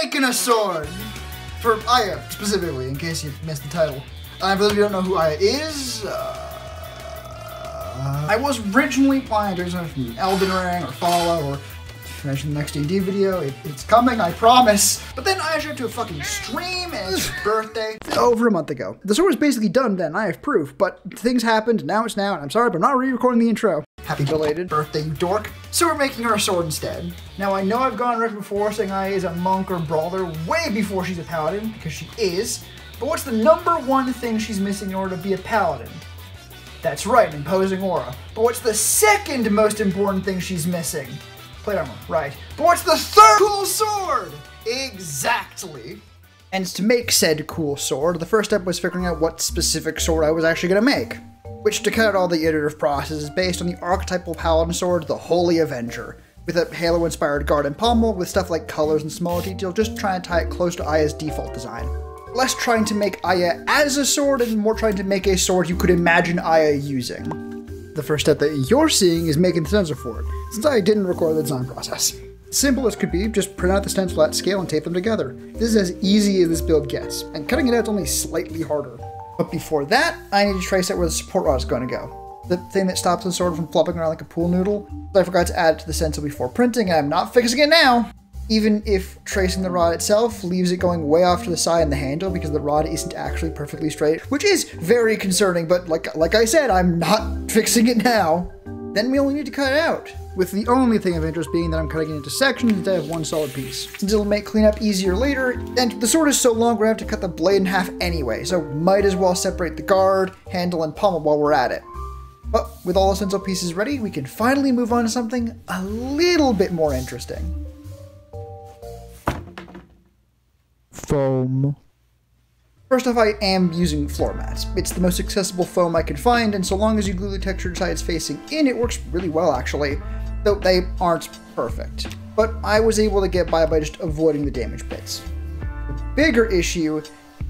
making a sword! For Aia, specifically, in case you missed the title. For those of you who don't know who Aia is, I was originally planning to do something from Elden Ring or Fallout or mention the next D&D video. It's coming, I promise. But then I showed up to a fucking stream and it's her birthday over a month ago. The sword was basically done then, I have proof, but things happened, now it's now, and I'm sorry, but I'm not re-recording the intro. Happy belated birthday, you dork. So we're making her a sword instead. Now I know I've gone on record before saying Aia is a monk or brawler way before she's a paladin, because she is, but what's the number one thing she's missing in order to be a paladin? That's right, an imposing aura. But what's the second most important thing she's missing? Plate armor, right. But what's the third cool sword? Exactly. And to make said cool sword, the first step was figuring out what specific sword I was actually going to make. Which, to cut out all the iterative process, is based on the archetypal paladin sword, the Holy Avenger, with a Halo-inspired guard and pommel, with stuff like colors and small detail, just trying to tie it close to Aya's default design. Less trying to make Aia as a sword, and more trying to make a sword you could imagine Aia using. The first step that you're seeing is making the stencil for it, since I didn't record the design process. Simple as could be, just print out the stencil at scale and tape them together. This is as easy as this build gets, and cutting it out is only slightly harder. But before that, I need to trace out where the support rod is going to go. The thing that stops the sword from flopping around like a pool noodle. I forgot to add it to the stencil before printing, and I'm not fixing it now! Even if tracing the rod itself leaves it going way off to the side in the handle because the rod isn't actually perfectly straight, which is very concerning, but like I said, I'm not fixing it now. Then we only need to cut it out, with the only thing of interest being that I'm cutting it into sections instead of one solid piece, since it'll make cleanup easier later, and the sword is so long we're gonna have to cut the blade in half anyway, so might as well separate the guard, handle, and pommel while we're at it. But with all the stencil pieces ready, we can finally move on to something a little bit more interesting. Foam. First off, I am using floor mats. It's the most accessible foam I can find, and so long as you glue the textured sides facing in, it works really well actually, though they aren't perfect. But I was able to get by just avoiding the damaged bits. The bigger issue,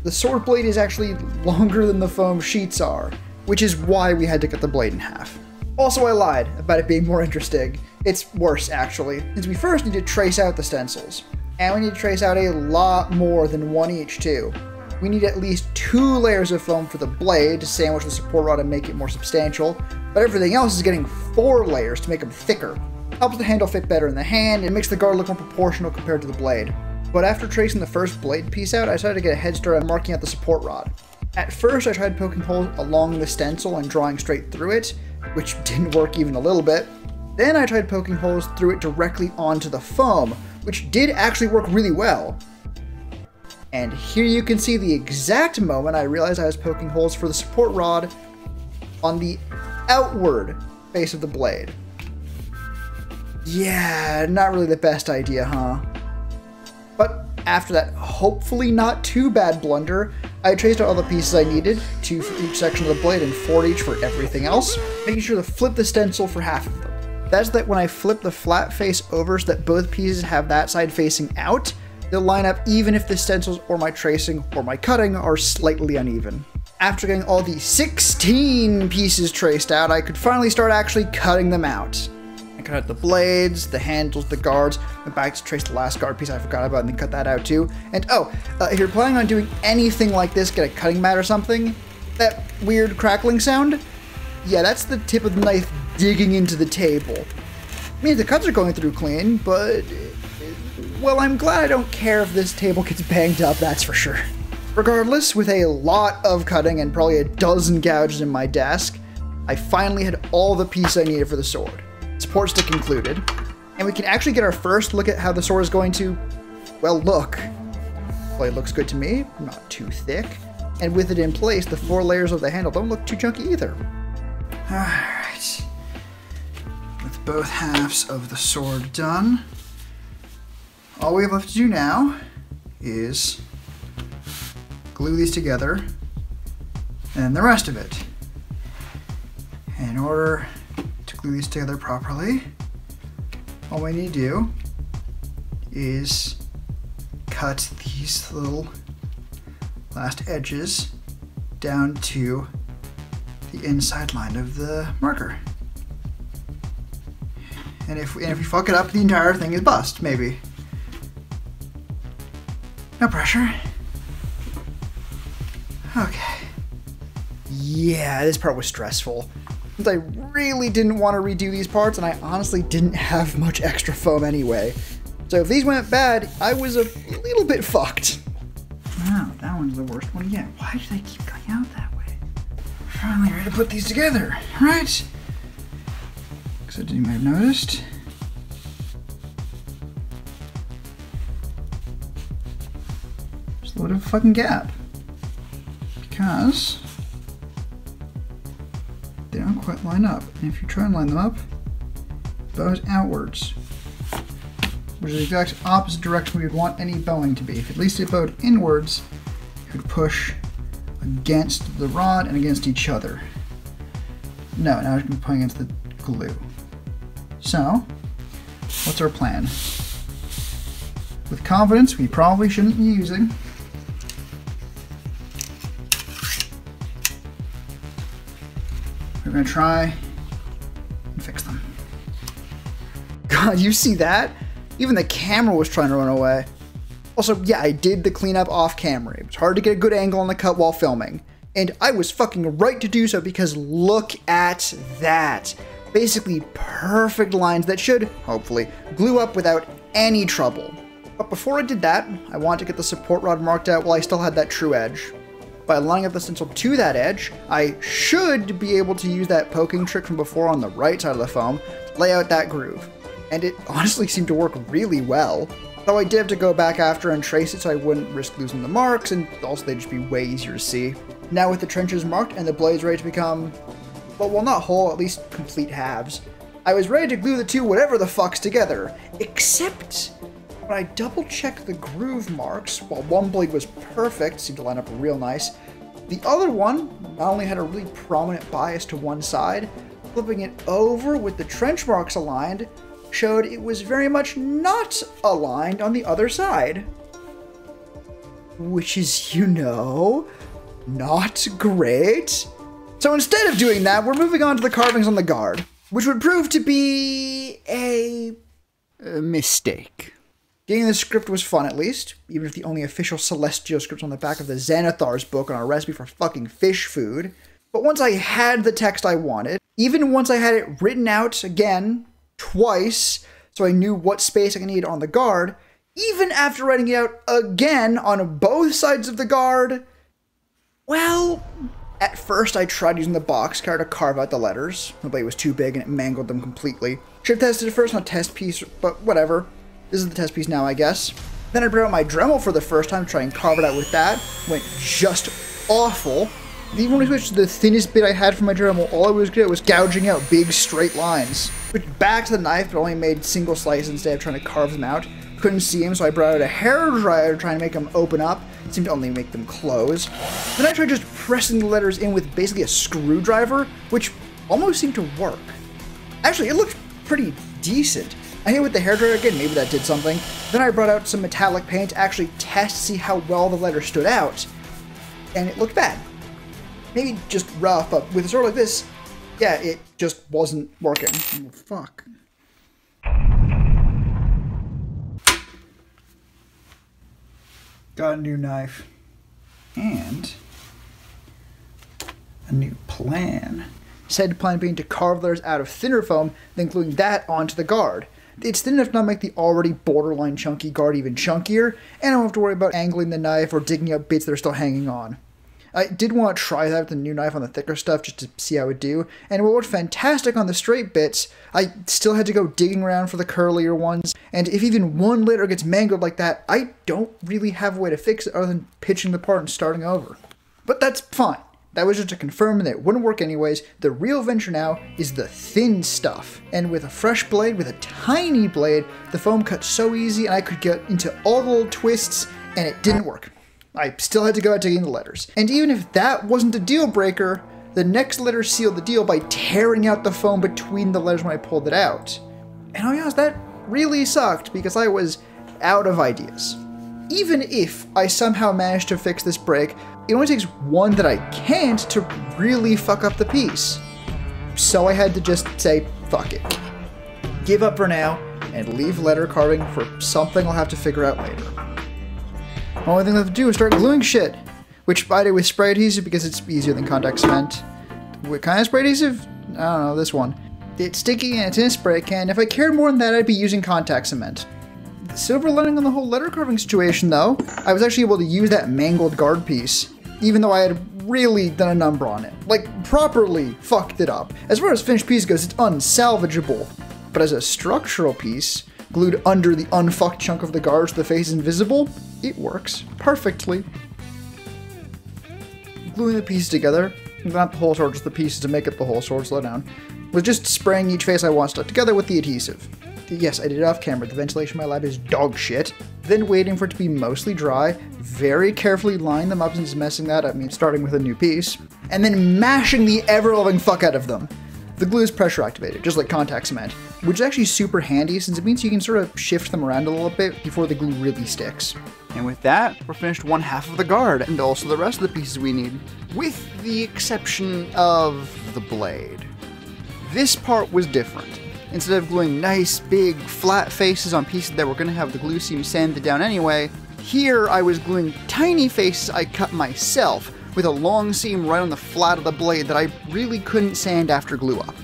the sword blade is actually longer than the foam sheets are, which is why we had to cut the blade in half. Also, I lied about it being more interesting. It's worse actually, since we first need to trace out the stencils. And we need to trace out a lot more than one each too. We need at least 2 layers of foam for the blade to sandwich the support rod and make it more substantial, but everything else is getting 4 layers to make them thicker. Helps the handle fit better in the hand, and makes the guard look more proportional compared to the blade. But after tracing the first blade piece out, I decided to get a head start on marking out the support rod. At first I tried poking holes along the stencil and drawing straight through it, which didn't work even a little bit. Then I tried poking holes through it directly onto the foam, which did actually work really well. And here you can see the exact moment I realized I was poking holes for the support rod on the outward face of the blade. Yeah, not really the best idea, huh? But after that hopefully not too bad blunder, I traced out all the pieces I needed, 2 for each section of the blade and 4 each for everything else, making sure to flip the stencil for half of them. That's that when I flip the flat face over so that both pieces have that side facing out, they'll line up even if the stencils or my tracing or my cutting are slightly uneven. After getting all the 16 pieces traced out, I could finally start actually cutting them out. I cut out the blades, the handles, the guards, went back to trace the last guard piece I forgot about and then cut that out too. And if you're planning on doing anything like this, get a cutting mat or something, that weird crackling sound? Yeah, that's the tip of the knife digging into the table. I mean, the cuts are going through clean, but well, I'm glad I don't care if this table gets banged up, that's for sure. Regardless, with a lot of cutting and probably a dozen gouges in my desk, I finally had all the pieces I needed for the sword. Support stick included, and we can actually get our first look at how the sword is going to, well, look. Well, it looks good to me, not too thick, and with it in place, the 4 layers of the handle don't look too chunky either. Alright, with both halves of the sword done, all we have left to do now is glue these together and the rest of it. In order to glue these together properly, all we need to do is cut these little last edges down to the inside line of the marker. And if we fuck it up, the entire thing is bust, maybe. No pressure. Okay. Yeah, this part was stressful. Since I really didn't want to redo these parts, and I honestly didn't have much extra foam anyway. So if these went bad, I was a little bit fucked. Wow, that one's the worst one yet. Why did I keep going out that way? Finally ready to put these together, right? Because I didn't even have noticed. Just a little bit of a fucking gap. Because they don't quite line up. And if you try and line them up, it bows outwards, which is the exact opposite direction we would want any bowing to be. If at least it bowed inwards, it would push against the rod and against each other. No, now it's going to be pulling against the glue. So, what's our plan? With confidence, we probably shouldn't be using. We're going to try and fix them. God, you see that? Even the camera was trying to run away. Also, yeah, I did the cleanup off camera. It was hard to get a good angle on the cut while filming. And I was fucking right to do so because look at that. Basically perfect lines that should, hopefully, glue up without any trouble. But before I did that, I wanted to get the support rod marked out while I still had that true edge. By lining up the stencil to that edge, I should be able to use that poking trick from before on the right side of the foam to lay out that groove. And it honestly seemed to work really well. Though I did have to go back after and trace it so I wouldn't risk losing the marks, and also they'd just be way easier to see. Now with the trenches marked and the blades ready to become, well not whole, at least complete halves, I was ready to glue the two whatever the fucks together, except when I double checked the groove marks, while one blade was perfect, seemed to line up real nice, the other one not only had a really prominent bias to one side, flipping it over with the trench marks aligned, showed it was very much not aligned on the other side. Which is, you know, not great. So instead of doing that, we're moving on to the carvings on the guard, which would prove to be a mistake. Getting the script was fun at least, even if the only official Celestial script's on the back of the Xanathar's book on a recipe for fucking fish food. But once I had the text I wanted, even once I had it written out again, twice, so I knew what space I needed on the guard, even after writing it out again on both sides of the guard, well, at first I tried using the box cutter to carve out the letters. The blade was too big and it mangled them completely. Should have tested it first on a test piece, but whatever. This is the test piece now, I guess. Then I brought out my Dremel for the first time to try and carve it out with that. Went just awful. Even when I switched to the thinnest bit I had for my Dremel, all I was good at was gouging out big straight lines. Switched back to the knife, but only made single slices instead of trying to carve them out. Couldn't see them, so I brought out a hairdryer trying to make them open up. It seemed to only make them close. Then I tried just pressing the letters in with basically a screwdriver, which almost seemed to work. Actually, it looked pretty decent. I hit it with the hairdryer again, maybe that did something. Then I brought out some metallic paint to actually test to see how well the letters stood out. And it looked bad. Maybe just rough, but with a sword like this, yeah, it just wasn't working. Oh, fuck. Got a new knife. And a new plan. Said plan being to carve letters out of thinner foam, then gluing that onto the guard. It's thin enough to not make the already borderline chunky guard even chunkier, and I don't have to worry about angling the knife or digging out bits that are still hanging on. I did want to try that with the new knife on the thicker stuff just to see how it would do, and it worked fantastic on the straight bits. I still had to go digging around for the curlier ones, and if even one letter gets mangled like that, I don't really have a way to fix it other than pitching the part and starting over. But that's fine. That was just to confirm that it wouldn't work anyways. The real venture now is the thin stuff. And with a fresh blade, with a tiny blade, the foam cut so easy and I could get into all the little twists, and it didn't work. I still had to go out digging the letters. And even if that wasn't a deal breaker, the next letter sealed the deal by tearing out the foam between the letters when I pulled it out. And I'll be honest, that really sucked because I was out of ideas. Even if I somehow managed to fix this break, it only takes one that I can't to really fuck up the piece. So I had to just say, fuck it. Give up for now, and leave letter carving for something I'll have to figure out later. Only thing left to do is start gluing shit. Which I did with spray adhesive because it's easier than contact cement. What kind of spray adhesive? I don't know, this one. It's sticky and it's in a spray can. If I cared more than that, I'd be using contact cement. The silver lining on the whole letter carving situation though, I was actually able to use that mangled guard piece, even though I had really done a number on it. Like, properly fucked it up. As far as finished piece goes, it's unsalvageable. But as a structural piece, glued under the unfucked chunk of the guard so the face is invisible, it works perfectly. Gluing the pieces together, not the whole sword, just the pieces to make up the whole sword, slow down, was just spraying each face I want stuck together with the adhesive. Yes, I did it off camera. The ventilation in my lab is dog shit. Then waiting for it to be mostly dry, very carefully line them up since messing that up means starting with a new piece, and then mashing the ever-loving fuck out of them. The glue is pressure activated, just like contact cement, which is actually super handy since it means you can sort of shift them around a little bit before the glue really sticks. And with that, we're finished one half of the guard, and also the rest of the pieces we need, with the exception of the blade. This part was different. Instead of gluing nice, big, flat faces on pieces that were going to have the glue seam sanded down anyway, here I was gluing tiny faces I cut myself with a long seam right on the flat of the blade that I really couldn't sand after glue up.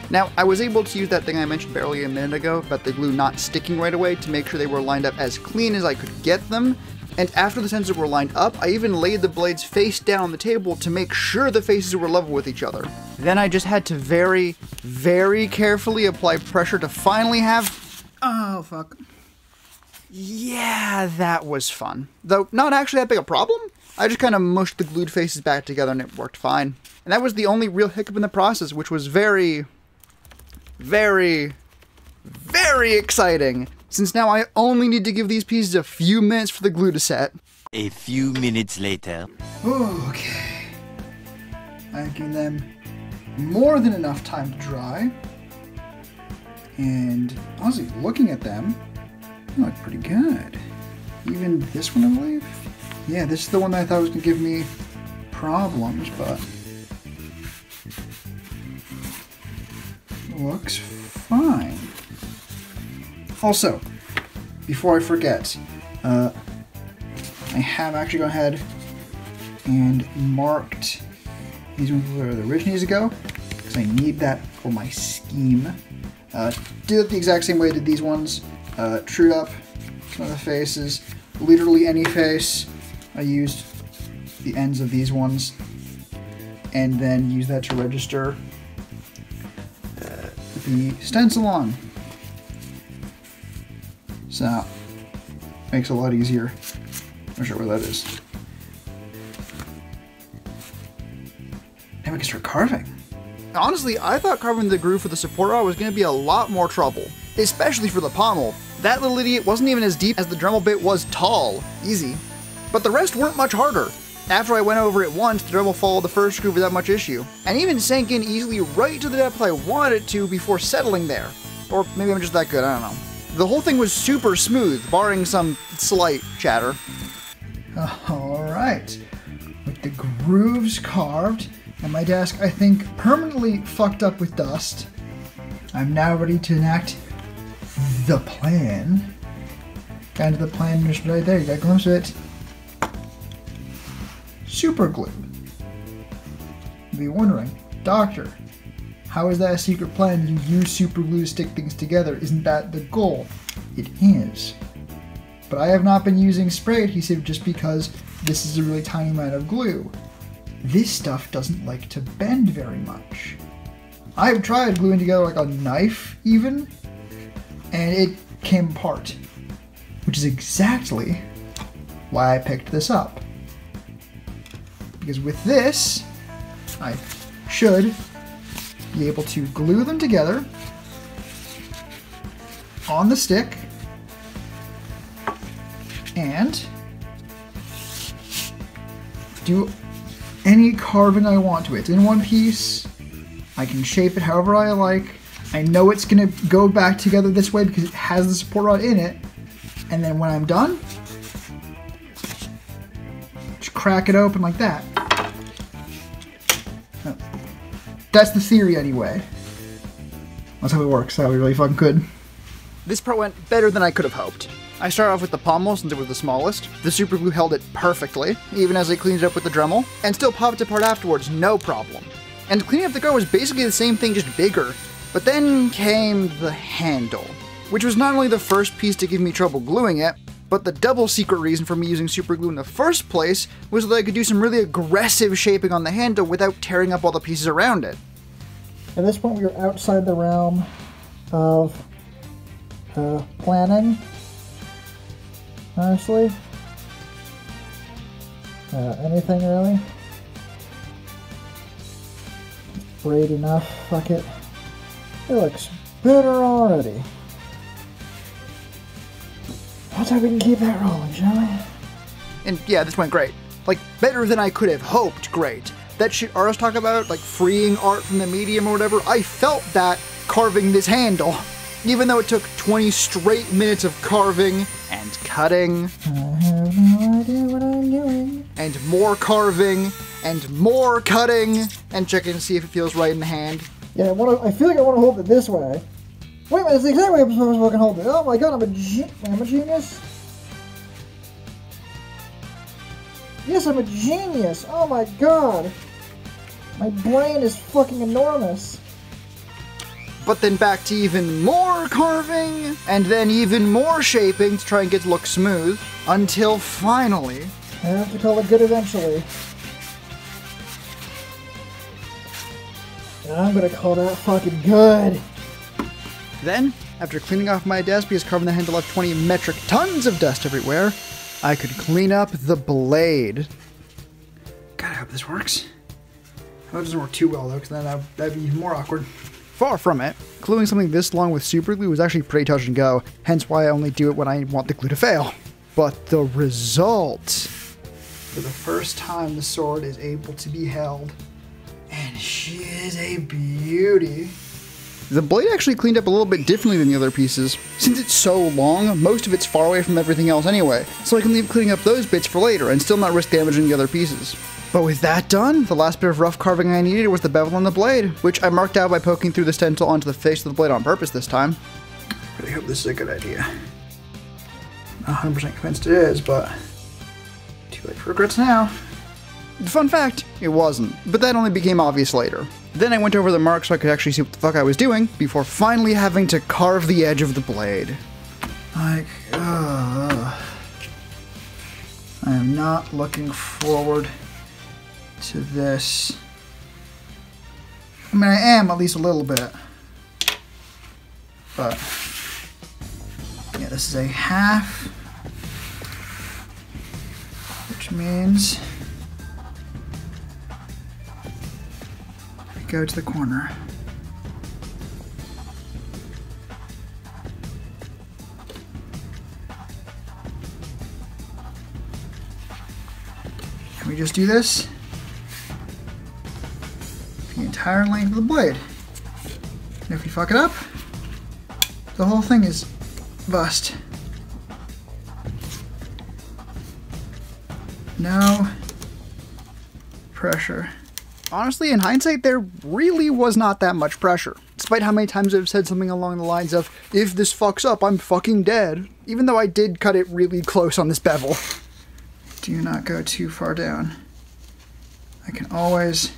Now, I was able to use that thing I mentioned barely a minute ago about the glue not sticking right away to make sure they were lined up as clean as I could get them, and after the sensors were lined up, I even laid the blades face down on the table to make sure the faces were level with each other. Then I just had to very, very carefully apply pressure to finally have... Oh, fuck. Yeah, that was fun. Though not actually that big a problem. I just kind of mushed the glued faces back together and it worked fine. And that was the only real hiccup in the process, which was very, very, very exciting. Since now I only need to give these pieces a few minutes for the glue to set. A few minutes later. Okay. I've given them more than enough time to dry. And honestly, looking at them, they look pretty good. Even this one, I believe? Yeah, this is the one that I thought was going to give me problems, but looks fine. Also, before I forget, I have actually gone ahead and marked these ones where the ridge needs to go, because I need that for my scheme. Did it the exact same way I did these ones. Trued up some of the faces, literally any face. I used the ends of these ones, and then used that to register the stencil on. So, makes it a lot easier. I'm not sure where that is. Now we can start carving. Honestly, I thought carving the groove for the support rod was going to be a lot more trouble, especially for the pommel. That little idiot wasn't even as deep as the Dremel bit was tall. Easy. But the rest weren't much harder. After I went over it once, the Dremel followed the first groove without much issue, and even sank in easily right to the depth I wanted it to before settling there. Or maybe I'm just that good, I don't know. The whole thing was super smooth, barring some slight chatter. Alright, with the grooves carved, and my desk, I think, permanently fucked up with dust, I'm now ready to enact the plan. Kind of the plan just right there, you got a glimpse of it. Super glue. You'd be wondering, Doctor, how is that a secret plan? You use super glue to stick things together. Isn't that the goal? It is. But I have not been using spray adhesive just because this is a really tiny amount of glue. This stuff doesn't like to bend very much. I've tried gluing together like a knife even, and it came apart. Which is exactly why I picked this up. Because with this, I should be able to glue them together on the stick and do any carving I want to it. It's in one piece. I can shape it however I like. I know it's going to go back together this way because it has the support rod in it. And then when I'm done, just crack it open like that. That's the theory anyway. That's how it works. That we really fucking could. This part went better than I could have hoped. I started off with the pommel since it was the smallest. The super glue held it perfectly, even as I cleaned it up with the Dremel, and still popped apart afterwards, no problem. And cleaning up the car was basically the same thing, just bigger. But then came the handle, which was not only the first piece to give me trouble gluing it, but the double secret reason for me using super glue in the first place was that I could do some really aggressive shaping on the handle without tearing up all the pieces around it. At this point, we were outside the realm of planning, honestly. Anything really? It's braid enough, fuck it. It looks better already. Let's hope we can keep that rolling, shall we? And yeah, this went great. Like, better than I could have hoped great. That shit artists talk about, like freeing art from the medium or whatever, I felt that carving this handle. Even though it took 20 straight minutes of carving and cutting. I have no idea what I'm doing. And more carving and more cutting and checking to see if it feels right in the hand. Yeah, I feel like I want to hold it this way. Wait a minute, it's the exact way I'm supposed to fucking hold it. Oh my god, I'm a genius. Yes, I'm a genius. Oh my god. My brain is fucking enormous. But then back to even more carving, and then even more shaping to try and get it to look smooth, until finally... I have to call it good eventually. And I'm gonna call that fucking good. Then, after cleaning off my desk because carving the handle left 20 metric tons of dust everywhere, I could clean up the blade. God, I hope this works. I hope it doesn't work too well though, because then that'd be even more awkward. Far from it. Gluing something this long with super glue was actually pretty touch and go, hence why I only do it when I want the glue to fail. But the result... For the first time, the sword is able to be held, and she is a beauty. The blade actually cleaned up a little bit differently than the other pieces. Since it's so long, most of it's far away from everything else anyway, so I can leave cleaning up those bits for later and still not risk damaging the other pieces. But with that done, the last bit of rough carving I needed was the bevel on the blade, which I marked out by poking through the stencil onto the face of the blade on purpose this time. I really hope this is a good idea. Not 100% convinced it is, but too late for regrets now. Fun fact, it wasn't, but that only became obvious later. Then I went over the mark so I could actually see what the fuck I was doing, before finally having to carve the edge of the blade. Like, I am not looking forward to this. I mean, I am at least a little bit. But, yeah, this is a half, which means go to the corner. Can we just do this? The entire length of the blade. And if we fuck it up, the whole thing is bust. No pressure. Honestly, in hindsight, there really was not that much pressure. Despite how many times I've said something along the lines of, if this fucks up, I'm fucking dead. Even though I did cut it really close on this bevel. Do not go too far down. I can always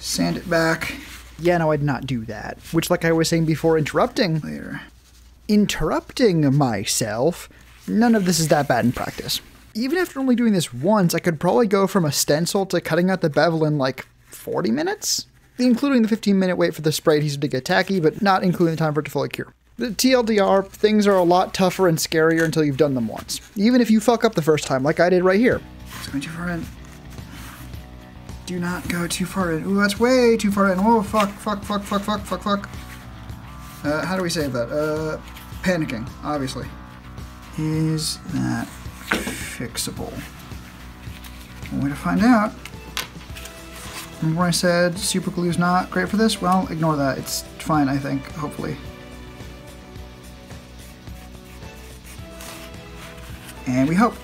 sand it back. Yeah, no, I'd not do that. Which, like I was saying before, interrupting myself, none of this is that bad in practice. Even after only doing this once, I could probably go from a stencil to cutting out the bevel in like 40 minutes? Including the 15-minute wait for the spray adhesive to get tacky, but not including the time for it to fully cure. The TLDR, things are a lot tougher and scarier until you've done them once. Even if you fuck up the first time, like I did right here. It's going too far in. Do not go too far in. Ooh, that's way too far in. Oh, fuck. How do we save that? Panicking, obviously. Is that fixable? One way to find out. Remember when I said super glue is not great for this? Well, ignore that. It's fine, I think, hopefully. And we hope.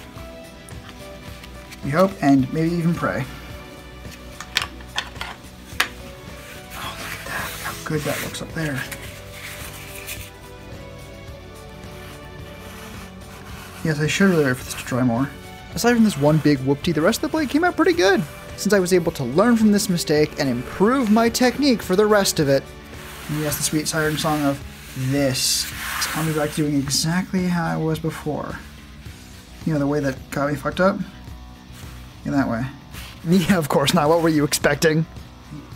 We hope and maybe even pray. Oh, look at that. Look how good that looks up there. Yes, I should really wait for this to dry more. Aside from this one big whoopty, the rest of the blade came out pretty good, since I was able to learn from this mistake and improve my technique for the rest of it. And yes, the sweet siren song of this. It's coming back to doing exactly how I was before. You know, the way that got me fucked up? In that way. Yeah, of course not. What were you expecting?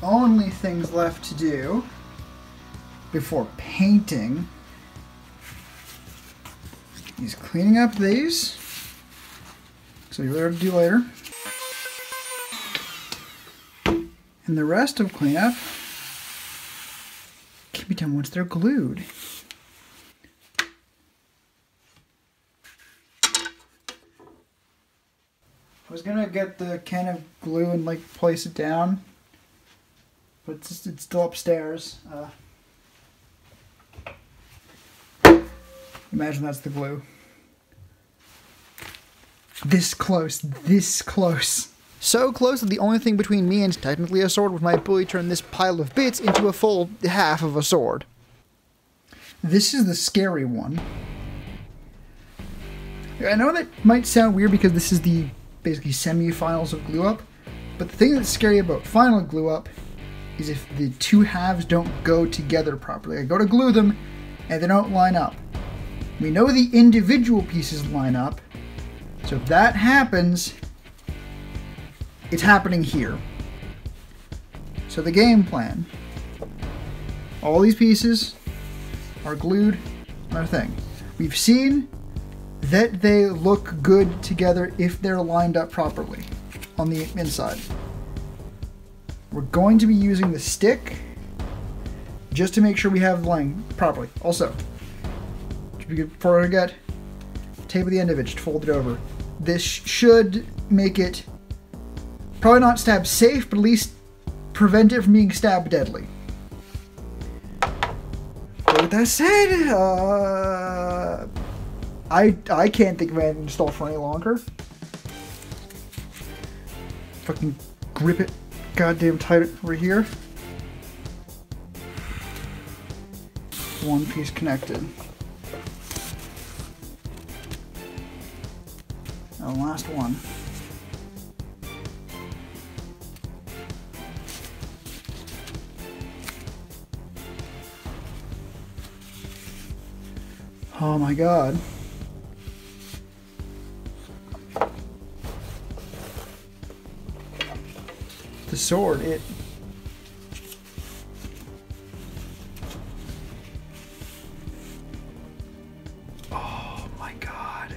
The only things left to do before painting is cleaning up these. So you're there to do later. And the rest of cleanup can be done once they're glued. I was gonna get the can of glue and like place it down, but it's still upstairs. Imagine that's the glue. This close, this close. So close that the only thing between me and technically a sword was my ability to turn this pile of bits into a full half of a sword. This is the scary one. I know that might sound weird because this is the basically semi-finals of glue up, but the thing that's scary about final glue up is if the two halves don't go together properly. I go to glue them and they don't line up. We know the individual pieces line up, so if that happens, it's happening here. So the game plan, all these pieces are glued on our thing. We've seen that they look good together if they're lined up properly on the inside. We're going to be using the stick just to make sure we have the line properly. Also, before I forget, tape at the end of it, just fold it over. This should make it probably not stab safe, but at least prevent it from being stab deadly. But with that said, I can't think of anything to install for any longer. Fucking grip it goddamn tight over here. One piece connected. Now the last one. Oh my god. The sword, it... Oh my god.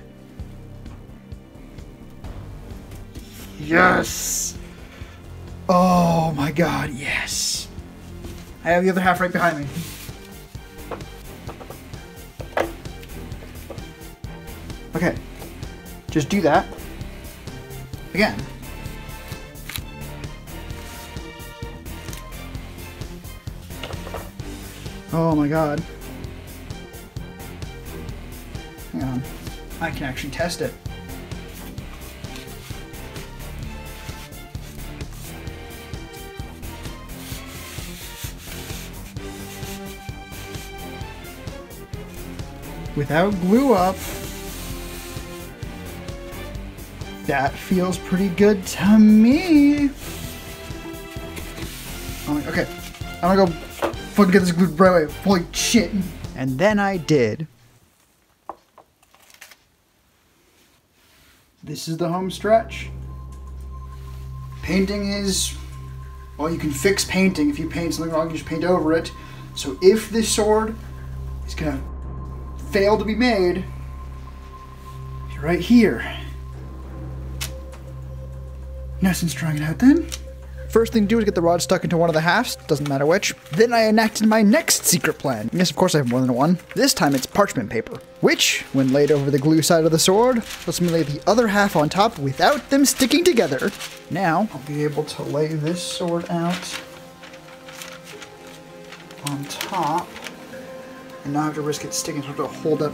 Yes! Oh my god, yes! I have the other half right behind me. Okay, just do that again. Oh my god. Hang on, I can actually test it. Without glue up, that feels pretty good to me. Okay, I'm gonna go fucking get this glued right away. Holy shit. And then I did. This is the home stretch. Painting is, well, you can fix painting. If you paint something wrong, you just paint over it. So if this sword is gonna fail to be made, you're right here. No sense trying it out then. First thing to do is get the rod stuck into one of the halves, doesn't matter which. Then I enacted my next secret plan. Yes, of course I have more than one. This time it's parchment paper, which, when laid over the glue side of the sword, lets me lay the other half on top without them sticking together. Now, I'll be able to lay this sword out on top and not have to risk it sticking, so I have to hold up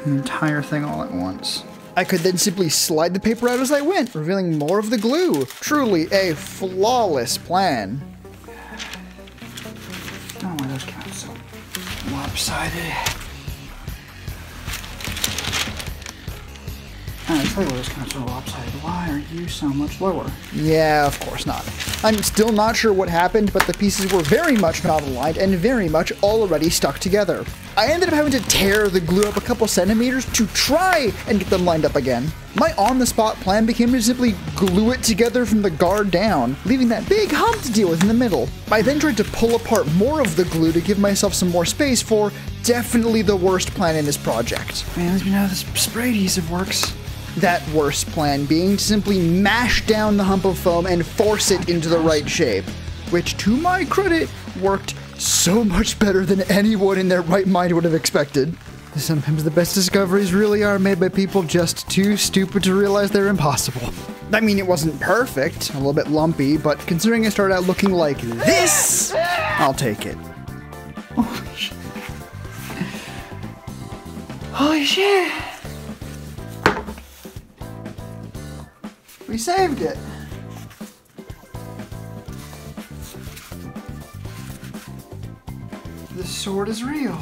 the entire thing all at once. I could then simply slide the paper out as I went, revealing more of the glue. Truly a flawless plan. Oh my, those came out so lopsided. I tell you what, it's kind of so lopsided. Why are you so much lower? Yeah, of course not. I'm still not sure what happened, but the pieces were very much not aligned and very much already stuck together. I ended up having to tear the glue up a couple centimeters to try and get them lined up again. My on-the-spot plan became to simply glue it together from the guard down, leaving that big hump to deal with in the middle. I then tried to pull apart more of the glue to give myself some more space for definitely the worst plan in this project. Man, let me know how this spray adhesive works. That worst plan being to simply mash down the hump of foam and force it into the right shape, which, to my credit, worked so much better than anyone in their right mind would have expected. Sometimes the best discoveries really are made by people just too stupid to realize they're impossible. I mean, it wasn't perfect, a little bit lumpy, but considering it started out looking like this, I'll take it. Holy shit. Holy shit. We saved it. The sword is real.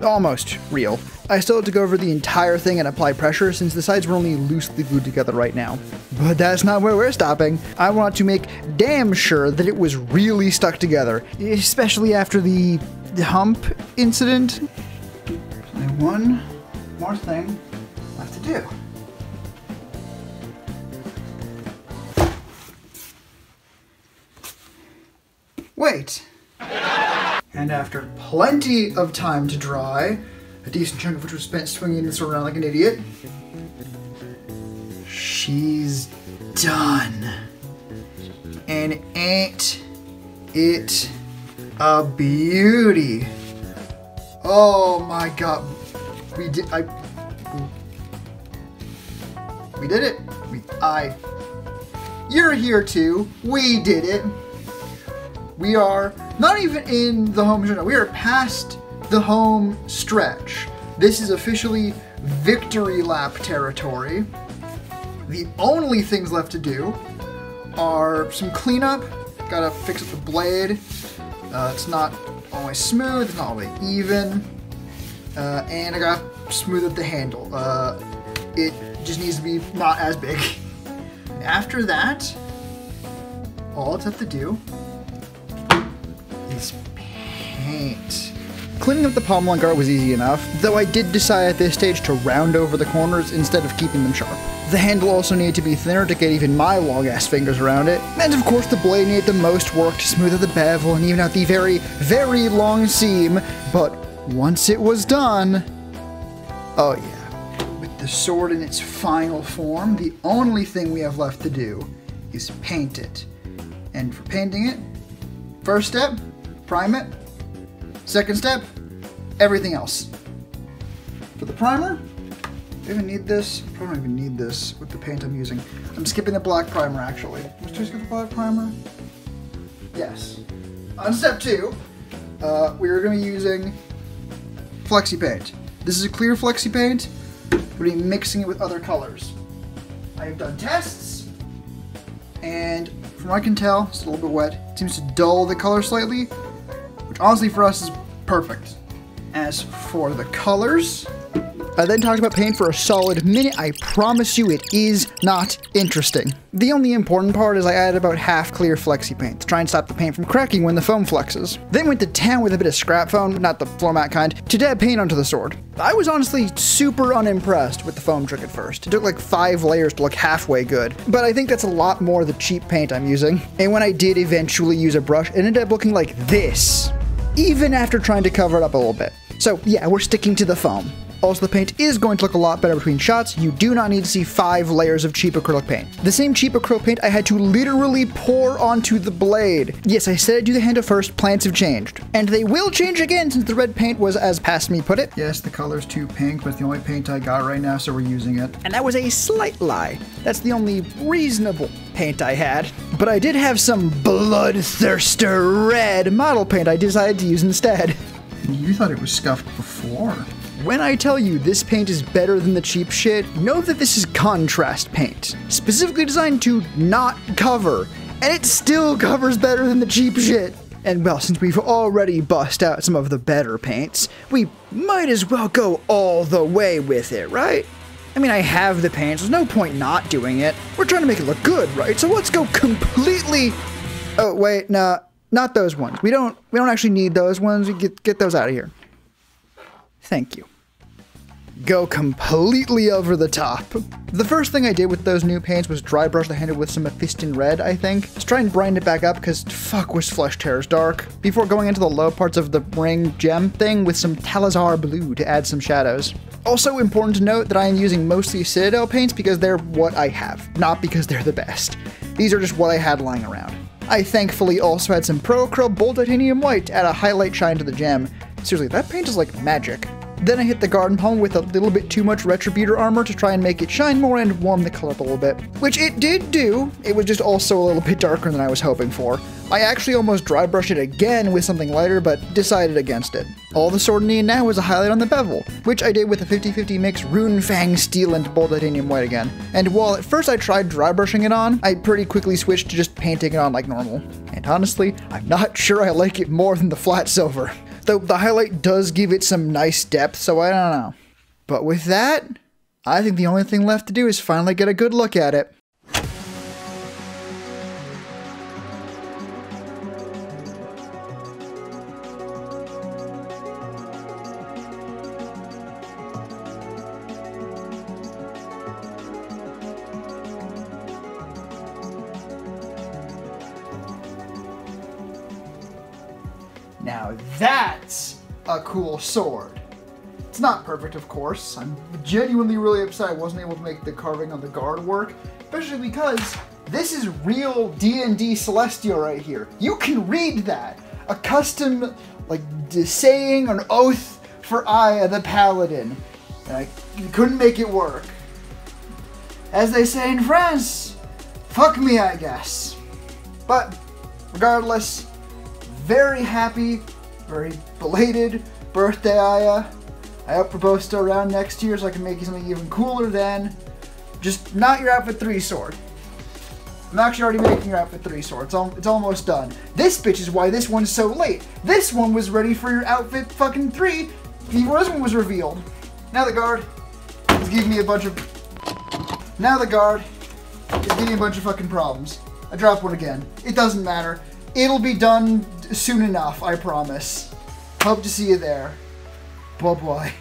Almost real. I still have to go over the entire thing and apply pressure since the sides were only loosely glued together right now. But that's not where we're stopping. I want to make damn sure that it was really stuck together, especially after the hump incident. Only one more thing left to do. Wait. And after plenty of time to dry, a decent chunk of which was spent swinging this around like an idiot, she's done. And ain't it a beauty? Oh my god. We did it. You're here too. We did it. We are not even in the home stretch. We are past the home stretch. This is officially victory lap territory. The only things left to do are some cleanup. Gotta fix up the blade. It's not always smooth, it's not always even. And I gotta smooth up the handle. It just needs to be not as big. After that, all it's left to do is paint. Cleaning up the pommel guard was easy enough, though I did decide at this stage to round over the corners instead of keeping them sharp. The handle also needed to be thinner to get even my long-ass fingers around it, and of course the blade needed the most work to smooth out the bevel and even out the very, very long seam, but once it was done, oh yeah. With the sword in its final form, the only thing we have left to do is paint it. And for painting it, first step, prime it. Second step, everything else. For the primer, do I even need this? Probably don't even need this with the paint I'm using. I'm skipping the black primer actually. Let's just get the black primer. Yes. On step 2, we're going to be using Flexi Paint. This is a clear Flexi Paint. We're going to be mixing it with other colors. I have done tests, and from what I can tell, it's a little bit wet. It seems to dull the color slightly, which honestly for us is perfect. As for the colors, I then talked about paint for a solid minute. I promise you it is not interesting. The only important part is I added about half clear Flexi Paint to try and stop the paint from cracking when the foam flexes. Then went to town with a bit of scrap foam, not the floor mat kind, to dab paint onto the sword. I was honestly super unimpressed with the foam trick at first. It took like 5 layers to look halfway good, but I think that's a lot more the cheap paint I'm using. And when I did eventually use a brush, it ended up looking like this, even after trying to cover it up a little bit. So yeah, we're sticking to the foam. Also, the paint is going to look a lot better between shots. You do not need to see 5 layers of cheap acrylic paint. The same cheap acrylic paint I had to literally pour onto the blade. Yes, I said I'd do the handle first, plans have changed. And they will change again since the red paint was as past me put it. Yes, the color's too pink, but it's the only paint I got right now, so we're using it. And that was a slight lie. That's the only reasonable paint I had. But I did have some bloodthirster red model paint I decided to use instead. You thought it was scuffed before. When I tell you this paint is better than the cheap shit, know that this is contrast paint, specifically designed to not cover, and it still covers better than the cheap shit. And well, since we've already bust out some of the better paints, we might as well go all the way with it, right? I mean, I have the paint, so there's no point not doing it. We're trying to make it look good, right? So let's go completely... Oh, wait, no, not those ones. We don't actually need those ones. We get those out of here. Thank you. Go completely over the top. The first thing I did with those new paints was dry brush the handle with some Mephiston red, I think. Let's try and brighten it back up, because fuck was Flesh Tears dark. Before going into the low parts of the ring gem thing with some Talazar blue to add some shadows. Also important to note that I am using mostly Citadel paints because they're what I have, not because they're the best. These are just what I had lying around. I thankfully also had some Prahlow Bold Titanium White to add a highlight shine to the gem. Seriously, that paint is like magic. Then I hit the garden palm with a little bit too much Retributor armor to try and make it shine more and warm the color up a little bit. Which it did do, it was just also a little bit darker than I was hoping for. I actually almost dry brushed it again with something lighter, but decided against it. All the sword needed now was a highlight on the bevel, which I did with a 50-50 mix Rune Fang Steel and Bold Titanium White again. And while at first I tried dry brushing it on, I pretty quickly switched to just painting it on like normal. And honestly, I'm not sure I like it more than the flat silver. Though the highlight does give it some nice depth, so I don't know. But with that, I think the only thing left to do is finally get a good look at it. Now that's a cool sword. It's not perfect, of course. I'm genuinely really upset I wasn't able to make the carving on the guard work, especially because this is real D&D Celestial right here. You can read that. A custom, like, saying an oath for Aia the Paladin. And I couldn't make it work. As they say in France, fuck me, I guess. But, regardless, very happy, very belated birthday, Aia. I hope we're both still around next year so I can make you something even cooler then. Just not your outfit 3 sword. I'm actually already making your outfit 3 sword. It's almost done. This bitch is why this one's so late. This one was ready for your outfit fucking 3 before this one was revealed. Now the guard is giving me a bunch of... Now the guard is giving me a bunch of fucking problems. I dropped one again. It doesn't matter. It'll be done soon enough, I promise. Hope to see you there. Bye-bye.